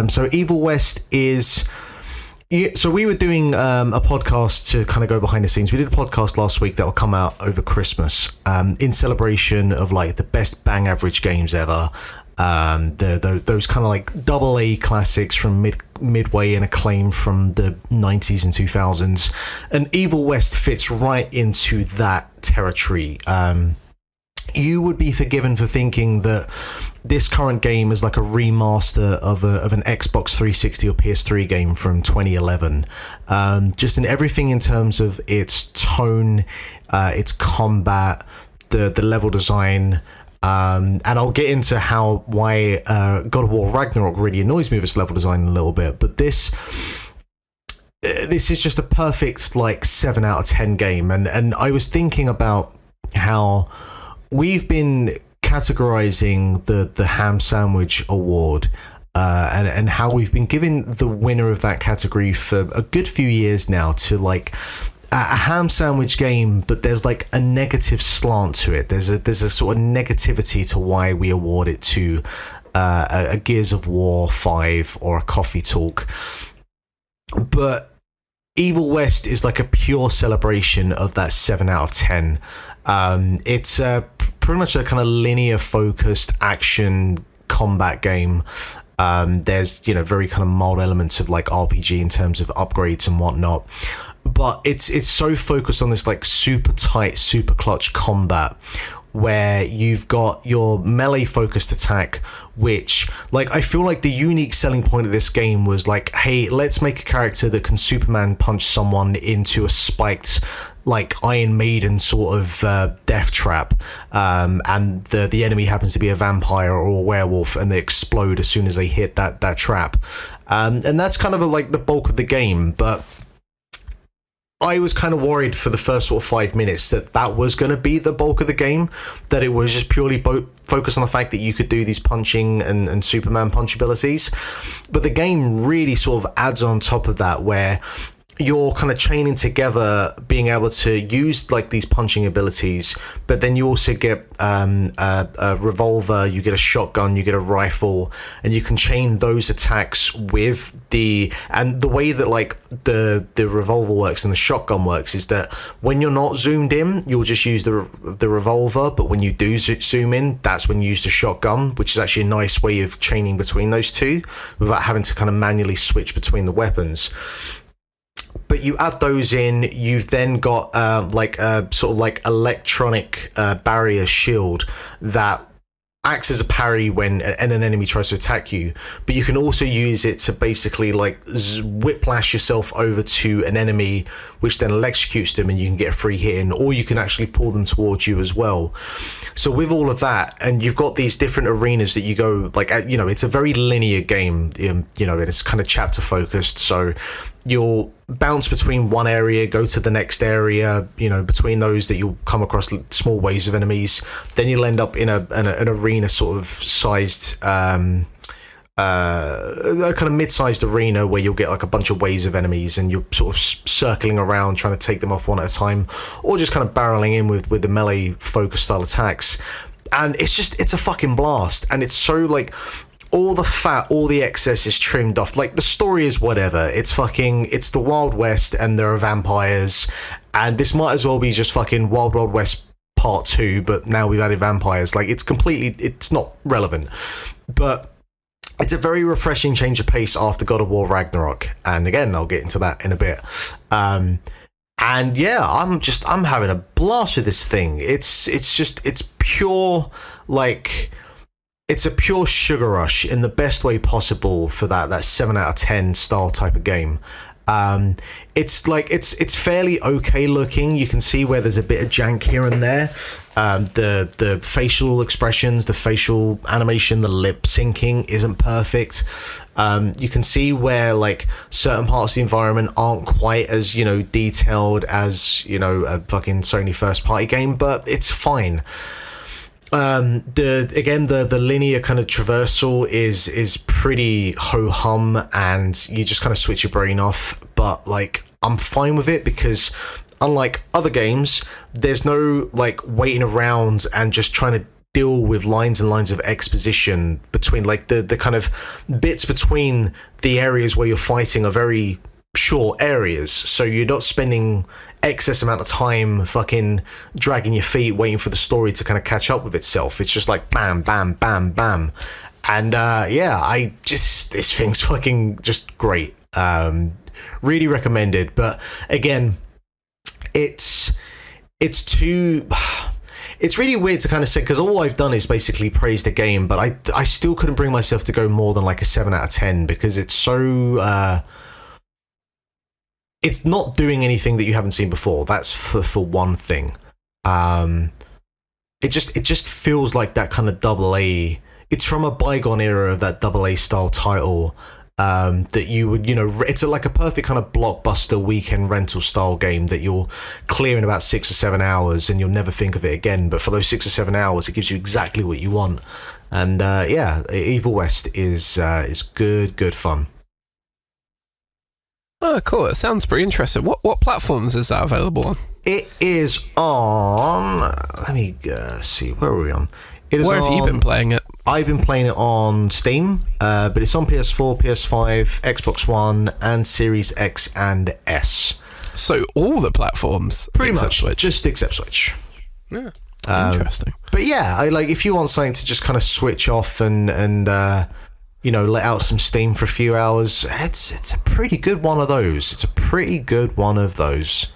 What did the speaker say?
So Evil West is... So we were doing a podcast to kind of go behind the scenes. We did a podcast last week that will come out over Christmas in celebration of like the best bang average games ever. Those kind of like AA classics from Midway and Acclaim from the 90s and 2000s. And Evil West fits right into that territory. You would be forgiven for thinking that this current game is like a remaster of an Xbox 360 or PS3 game from 2011. Just in everything in terms of its tone, its combat, the level design. And I'll get into why God of War Ragnarok really annoys me with its level design a little bit. But this is just a perfect like 7 out of 10 game. And I was thinking about how we've been categorizing the Ham Sandwich Award and how we've been giving the winner of that category for a good few years now to like a ham sandwich game, but there's like a negative slant to it. There's a sort of negativity to why we award it to a Gears of War 5 or a Coffee Talk. But Evil West is like a pure celebration of that 7 out of 10. It's pretty much a kind of linear focused action combat game. There's, very kind of mild elements of like RPG in terms of upgrades and whatnot. But it's so focused on this like super tight, super clutch combat where you've got your melee focused attack, which like I feel like the unique selling point of this game was like, hey, let's make a character that can Superman punch someone into a spiked like Iron Maiden sort of death trap, and the enemy happens to be a vampire or a werewolf, and they explode as soon as they hit that trap, and that's kind of like the bulk of the game. But I was kind of worried for the first sort of 5 minutes that was going to be the bulk of the game, that it was just purely focused on the fact that you could do these punching and Superman punch abilities. But the game really sort of adds on top of that, where you're kind of chaining together being able to use like these punching abilities, but then you also get a revolver, you get a shotgun, you get a rifle, and you can chain those attacks with the way that like the revolver works and the shotgun works is that when you're not zoomed in, you'll just use the revolver, but when you do zoom in, that's when you use the shotgun, which is actually a nice way of chaining between those two without having to kind of manually switch between the weapons. But you add those in, you've then got like a sort of like electronic barrier shield that acts as a parry when an enemy tries to attack you. But you can also use it to basically like whiplash yourself over to an enemy, which then electrocutes them and you can get a free hit in, or you can actually pull them towards you as well. So with all of that, and you've got these different arenas that you go, like, it's a very linear game, it's kind of chapter focused. So you'll bounce between one area, go to the next area, between those that you'll come across small waves of enemies. Then you'll end up in an arena sort of sized, a kind of mid-sized arena where you'll get like a bunch of waves of enemies and you're sort of circling around trying to take them off one at a time, or just kind of barreling in with the melee focus style attacks. And it's a fucking blast. And it's so like, all the fat, all the excess is trimmed off. Like, the story is whatever. It's the Wild West and there are vampires. And this might as well be just fucking Wild Wild West Part 2, but now we've added vampires. Like, it's not relevant. But it's a very refreshing change of pace after God of War Ragnarok. And again, I'll get into that in a bit. And yeah, I'm having a blast with this thing. It's pure, like... It's a pure sugar rush in the best way possible for that 7 out of 10 style type of game. It's fairly okay looking. You can see where there's a bit of jank here and there. The facial expressions, the facial animation, the lip syncing isn't perfect. You can see where like certain parts of the environment aren't quite as detailed as a fucking Sony first party game, but it's fine. The linear kind of traversal is pretty ho-hum, and you just kind of switch your brain off, but like I'm fine with it because unlike other games, there's no like waiting around and just trying to deal with lines and lines of exposition between, like, the kind of bits between the areas where you're fighting are very short areas, so you're not spending excess amount of time fucking dragging your feet waiting for the story to kind of catch up with itself. It's just like bam, bam, bam, bam. And this thing's fucking just great. Really recommended. But again, it's really weird to kind of say, because all I've done is basically praise the game, but I still couldn't bring myself to go more than like a 7 out of 10, because it's so it's not doing anything that you haven't seen before. That's for one thing. It just feels like that kind of double A. It's from a bygone era of that double A style title, that you would, it's like a perfect kind of blockbuster weekend rental style game that you'll clear in about 6 or 7 hours and you'll never think of it again. But for those 6 or 7 hours, it gives you exactly what you want. And Evil West is good fun. Oh, cool. It sounds pretty interesting. What platforms is that available on? It is on... Let me see. Where are we on? Where have you been playing it? I've been playing it on Steam, but it's on PS4, PS5, Xbox One, and Series X and S. So all the platforms? Pretty much. Switch. Just except Switch. Yeah. Interesting. But yeah, if you want something to just kind of switch off and let out some steam for a few hours, it's a pretty good one of those.